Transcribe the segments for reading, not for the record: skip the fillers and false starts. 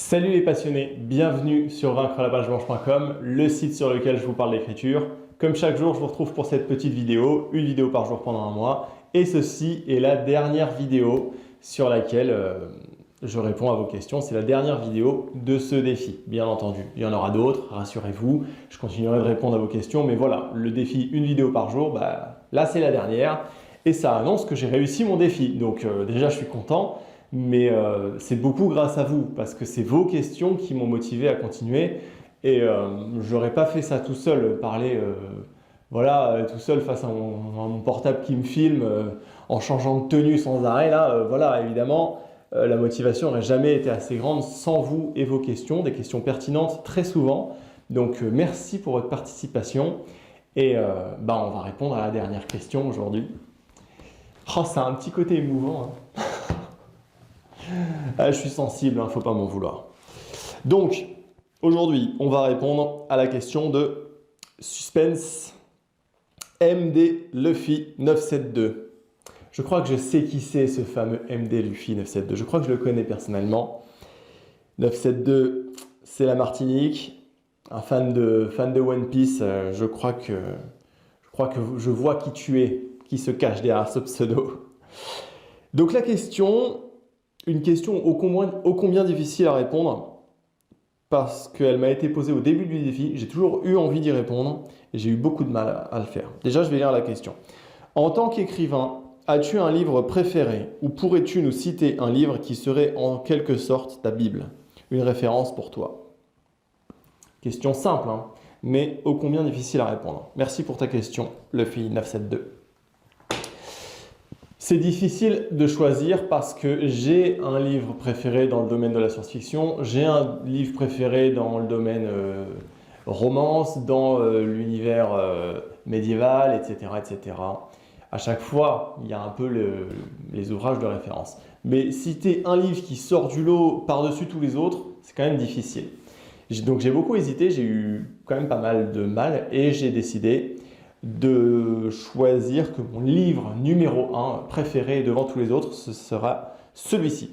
Salut les passionnés, bienvenue sur vaincrelapage-blanche.com, le site sur lequel je vous parle d'écriture. Comme chaque jour, je vous retrouve pour cette petite vidéo, une vidéo par jour pendant un mois. Et ceci est la dernière vidéo sur laquelle je réponds à vos questions. C'est la dernière vidéo de ce défi, bien entendu. Il y en aura d'autres, rassurez-vous. Je continuerai de répondre à vos questions, mais voilà, le défi une vidéo par jour, là c'est la dernière. Et ça annonce que j'ai réussi mon défi. Donc déjà, je suis content. Mais c'est beaucoup grâce à vous, parce que c'est vos questions qui m'ont motivé à continuer. Et je n'aurais pas fait ça tout seul, parler tout seul face à mon portable qui me filme, en changeant de tenue sans arrêt. Là, voilà, évidemment, la motivation n'aurait jamais été assez grande sans vous et vos questions, des questions pertinentes très souvent. Donc merci pour votre participation. Et on va répondre à la dernière question aujourd'hui. Oh, ça a un petit côté émouvant, hein. Je suis sensible, il ne faut pas m'en vouloir. Donc, aujourd'hui, on va répondre à la question de suspense MD Luffy 972. Je crois que je sais qui c'est ce fameux MD Luffy 972. Je crois que je le connais personnellement. 972, c'est la Martinique. Un fan de One Piece, je crois que je vois qui tu es, qui se cache derrière ce pseudo. Donc la question... Une question ô combien difficile à répondre parce qu'elle m'a été posée au début du défi. J'ai toujours eu envie d'y répondre et j'ai eu beaucoup de mal à le faire. Déjà, je vais lire la question. En tant qu'écrivain, as-tu un livre préféré ou pourrais-tu nous citer un livre qui serait en quelque sorte ta Bible, une référence pour toi? Question simple, hein, mais ô combien difficile à répondre. Merci pour ta question, Luffy972. C'est difficile de choisir parce que j'ai un livre préféré dans le domaine de la science-fiction, j'ai un livre préféré dans le domaine romance, dans l'univers médiéval, etc., etc. À chaque fois, il y a un peu les ouvrages de référence. Mais citer un livre qui sort du lot par-dessus tous les autres, c'est quand même difficile. Donc j'ai beaucoup hésité, j'ai eu quand même pas mal de mal et j'ai décidé de choisir que mon livre numéro 1 préféré devant tous les autres, ce sera celui-ci.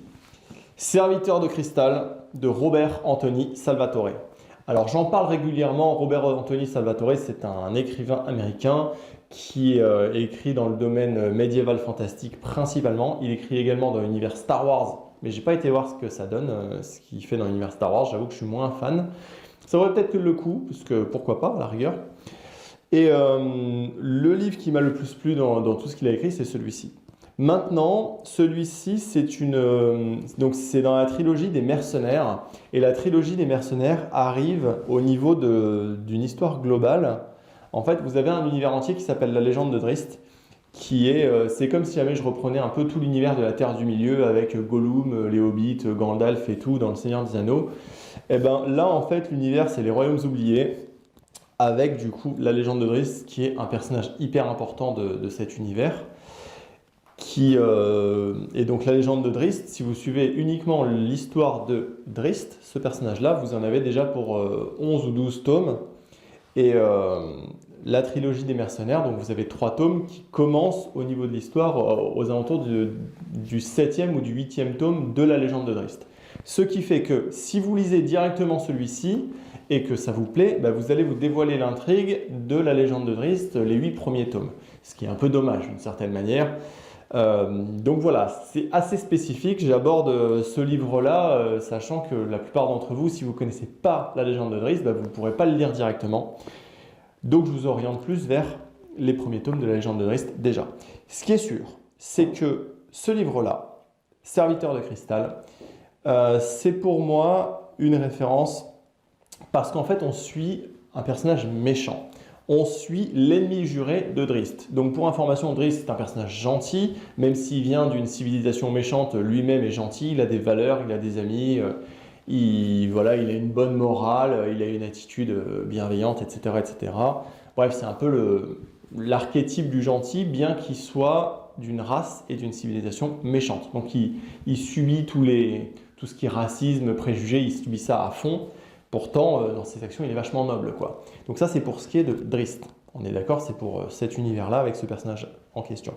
Serviteur de cristal de Robert Anthony Salvatore. Alors j'en parle régulièrement, Robert Anthony Salvatore, c'est un écrivain américain qui écrit dans le domaine médiéval fantastique principalement. Il écrit également dans l'univers Star Wars, mais j'ai pas été voir ce que ça donne, ce qu'il fait dans l'univers Star Wars, j'avoue que je suis moins fan. Ça aurait peut-être que le coup, parce que pourquoi pas à la rigueur. Et le livre qui m'a le plus plu dans tout ce qu'il a écrit, c'est celui-ci. Maintenant, celui-ci, c'est dans la trilogie des mercenaires. Et la trilogie des mercenaires arrive au niveau d'une histoire globale. En fait, vous avez un univers entier qui s'appelle la légende de Drizzt, c'est comme si jamais je reprenais un peu tout l'univers de la Terre du Milieu avec Gollum, les Hobbits, Gandalf et tout dans le Seigneur des Anneaux. Et ben là, en fait, l'univers, c'est les Royaumes oubliés, avec du coup la légende de Drizzt qui est un personnage hyper important de cet univers. Et donc la légende de Drizzt, si vous suivez uniquement l'histoire de Drizzt, ce personnage-là, vous en avez déjà pour 11 ou 12 tomes. Et la trilogie des mercenaires, donc vous avez 3 tomes qui commencent au niveau de l'histoire aux alentours du 7e ou du 8e tome de la légende de Drizzt. Ce qui fait que si vous lisez directement celui-ci, et que ça vous plaît, vous allez vous dévoiler l'intrigue de la légende de Drizzt, les 8 premiers tomes. Ce qui est un peu dommage d'une certaine manière. Donc voilà, c'est assez spécifique. J'aborde ce livre-là, sachant que la plupart d'entre vous, si vous ne connaissez pas la légende de Drizzt, vous ne pourrez pas le lire directement. Donc je vous oriente plus vers les premiers tomes de la légende de Drizzt déjà. Ce qui est sûr, c'est que ce livre-là, Serviteur de cristal, c'est pour moi une référence parce qu'en fait, on suit un personnage méchant. On suit l'ennemi juré de Drizzt. Donc pour information, Drizzt est un personnage gentil, même s'il vient d'une civilisation méchante, lui-même est gentil, il a des valeurs, il a des amis, il a une bonne morale, il a une attitude bienveillante, etc., etc. Bref, c'est un peu l'archétype du gentil, bien qu'il soit d'une race et d'une civilisation méchante. Donc il subit tout ce qui est racisme, préjugés, il subit ça à fond. Pourtant, dans ses actions, il est vachement noble, quoi. Donc ça, c'est pour ce qui est de Drizzt. On est d'accord, c'est pour cet univers-là avec ce personnage en question.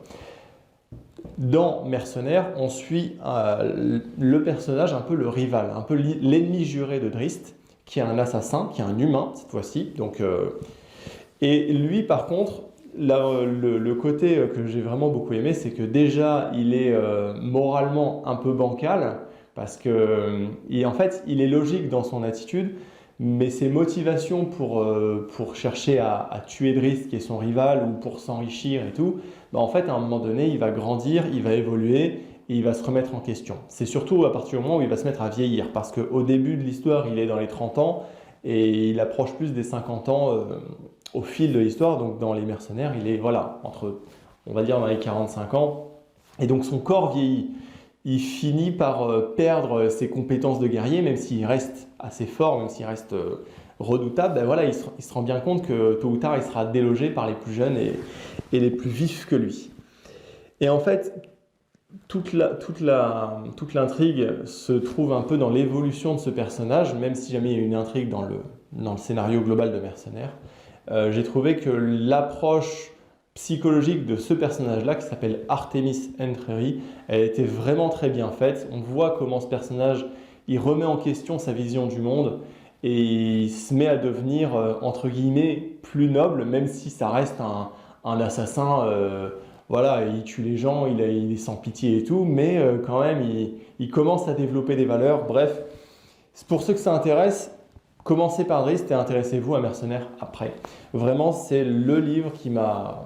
Dans Mercenaires, on suit le personnage, un peu le rival, un peu l'ennemi juré de Drizzt, qui est un assassin, qui est un humain cette fois-ci. Et lui, par contre, le côté que j'ai vraiment beaucoup aimé, c'est que déjà, il est moralement un peu bancal, parce que, en fait, il est logique dans son attitude, mais ses motivations pour chercher à tuer Drizzt, qui est son rival, ou pour s'enrichir et tout, bah en fait, à un moment donné, il va grandir, il va évoluer, et il va se remettre en question. C'est surtout à partir du moment où il va se mettre à vieillir, parce qu'au début de l'histoire, il est dans les 30 ans, et il approche plus des 50 ans au fil de l'histoire. Donc dans Les Mercenaires, il est voilà, entre, on va dire, dans les 45 ans, et donc son corps vieillit. Il finit par perdre ses compétences de guerrier, même s'il reste assez fort, même s'il reste redoutable. Ben voilà, il se rend bien compte que tôt ou tard, il sera délogé par les plus jeunes et les plus vifs que lui. Et en fait, toute l'intrigue se trouve un peu dans l'évolution de ce personnage, même si jamais il y a une intrigue dans le scénario global de Mercenaires. J'ai trouvé que l'approche psychologique de ce personnage-là, qui s'appelle Artemis Entreri, elle était vraiment très bien faite. On voit comment ce personnage, il remet en question sa vision du monde et il se met à devenir, entre guillemets, plus noble, même si ça reste un assassin. Voilà, il tue les gens, il est sans pitié et tout, mais quand même, il commence à développer des valeurs. Bref, pour ceux que ça intéresse, commencez par Drizzt et intéressez-vous à Mercenaires après. Vraiment, c'est le livre qui m'a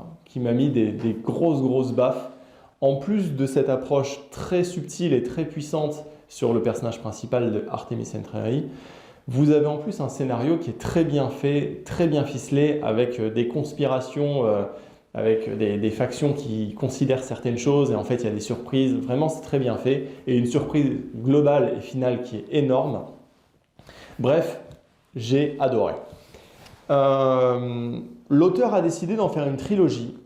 mis des grosses baffes. En plus de cette approche très subtile et très puissante sur le personnage principal de Artemis Entreri, vous avez en plus un scénario qui est très bien fait, très bien ficelé, avec des conspirations, avec des factions qui considèrent certaines choses, et en fait il y a des surprises. Vraiment, c'est très bien fait, et une surprise globale et finale qui est énorme. Bref, j'ai adoré. L'auteur a décidé d'en faire une trilogie.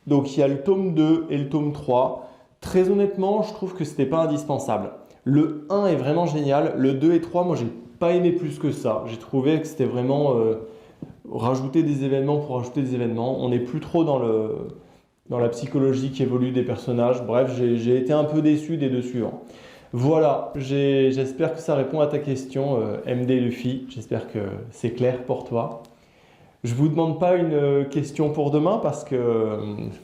Donc il y a le tome 2 et le tome 3. Très honnêtement, je trouve que ce n'était pas indispensable. Le 1 est vraiment génial. Le 2 et 3, moi, j'ai pas aimé plus que ça. J'ai trouvé que c'était vraiment rajouter des événements pour rajouter des événements. On n'est plus trop dans la psychologie qui évolue des personnages. Bref, j'ai été un peu déçu des deux suivants. Voilà, j'espère que ça répond à ta question, MD Luffy. J'espère que c'est clair pour toi. Je ne vous demande pas une question pour demain parce que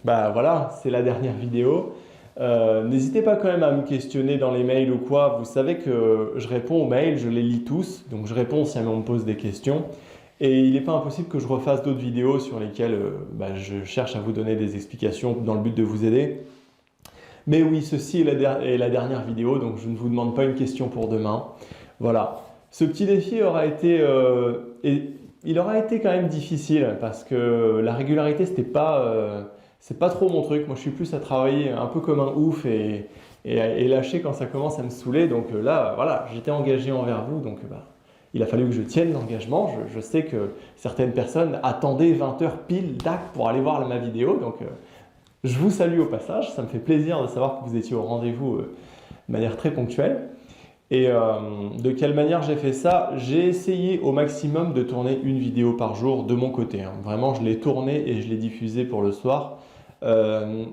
bah voilà, c'est la dernière vidéo. N'hésitez pas quand même à me questionner dans les mails ou quoi. Vous savez que je réponds aux mails, je les lis tous, donc je réponds si on me pose des questions. Et il n'est pas impossible que je refasse d'autres vidéos sur lesquelles je cherche à vous donner des explications dans le but de vous aider. Mais oui, ceci est la dernière vidéo, donc je ne vous demande pas une question pour demain. Voilà. Ce petit défi aura été quand même difficile parce que la régularité, c'est pas trop mon truc. Moi, je suis plus à travailler un peu comme un ouf et lâcher quand ça commence à me saouler. Donc là, voilà, j'étais engagé envers vous, donc il a fallu que je tienne l'engagement. Je sais que certaines personnes attendaient 20 h pile, dac, pour aller voir ma vidéo, donc je vous salue au passage. Ça me fait plaisir de savoir que vous étiez au rendez-vous de manière très ponctuelle. Et de quelle manière j'ai fait ça? J'ai essayé au maximum de tourner une vidéo par jour de mon côté. Vraiment, je l'ai tournée et je l'ai diffusée pour le soir.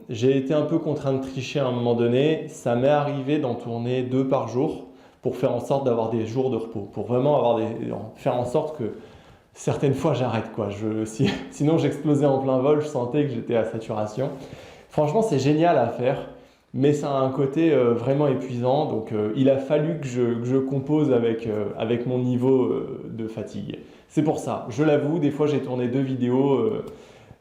J'ai été un peu contraint de tricher à un moment donné. Ça m'est arrivé d'en tourner 2 par jour pour faire en sorte d'avoir des jours de repos. Pour vraiment faire en sorte que certaines fois j'arrête, quoi. Sinon j'explosais en plein vol, je sentais que j'étais à saturation. Franchement, c'est génial à faire. Mais ça a un côté vraiment épuisant, donc il a fallu que je compose avec mon niveau de fatigue. C'est pour ça, je l'avoue, des fois j'ai tourné 2 vidéos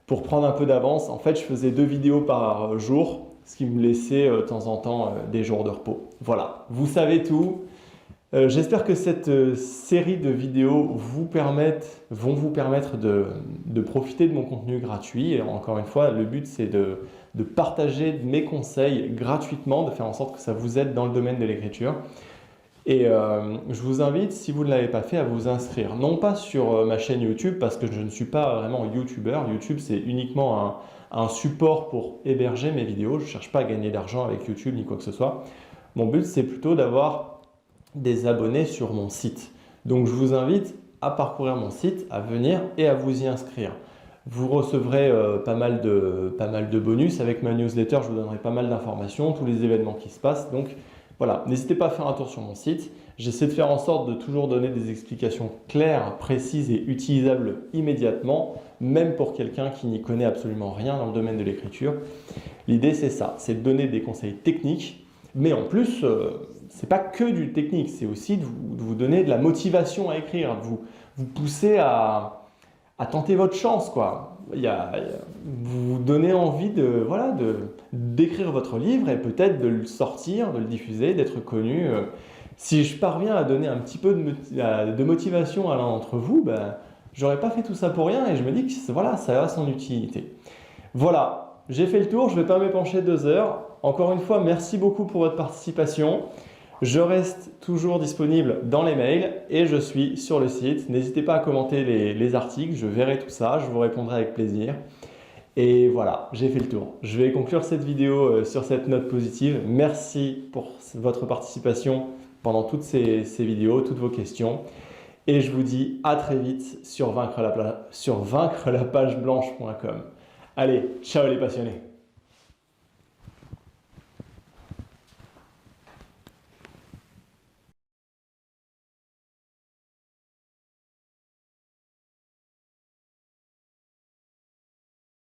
pour prendre un peu d'avance. En fait, je faisais 2 vidéos par jour, ce qui me laissait de temps en temps des jours de repos. Voilà, vous savez tout. J'espère que cette série de vidéos vont vous permettre de profiter de mon contenu gratuit. Et encore une fois, le but c'est de partager mes conseils gratuitement, de faire en sorte que ça vous aide dans le domaine de l'écriture. Et je vous invite, si vous ne l'avez pas fait, à vous inscrire. Non pas sur ma chaîne YouTube, parce que je ne suis pas vraiment YouTubeur. YouTube, c'est uniquement un support pour héberger mes vidéos. Je ne cherche pas à gagner d'argent avec YouTube ni quoi que ce soit. Mon but, c'est plutôt d'avoir des abonnés sur mon site. Donc, je vous invite à parcourir mon site, à venir et à vous y inscrire. Vous recevrez pas mal de bonus. Avec ma newsletter, je vous donnerai pas mal d'informations, tous les événements qui se passent. Donc voilà, n'hésitez pas à faire un tour sur mon site. J'essaie de faire en sorte de toujours donner des explications claires, précises et utilisables immédiatement, même pour quelqu'un qui n'y connaît absolument rien dans le domaine de l'écriture. L'idée, c'est ça, c'est de donner des conseils techniques, mais en plus, c'est pas que du technique, c'est aussi de vous donner de la motivation à écrire, de vous pousser à tenter votre chance, quoi. Vous donner envie d'écrire votre livre et peut-être de le sortir, de le diffuser, d'être connu. Si je parviens à donner un petit peu de motivation à l'un d'entre vous, ben, j'aurais pas fait tout ça pour rien et je me dis que voilà, ça a son utilité. Voilà, j'ai fait le tour, je ne vais pas m'épancher 2 heures. Encore une fois, merci beaucoup pour votre participation. Je reste toujours disponible dans les mails et je suis sur le site. N'hésitez pas à commenter les articles, je verrai tout ça, je vous répondrai avec plaisir. Et voilà, j'ai fait le tour. Je vais conclure cette vidéo sur cette note positive. Merci pour votre participation pendant toutes ces vidéos, toutes vos questions. Et je vous dis à très vite sur vaincrelapage-blanche.com. Allez, ciao les passionnés!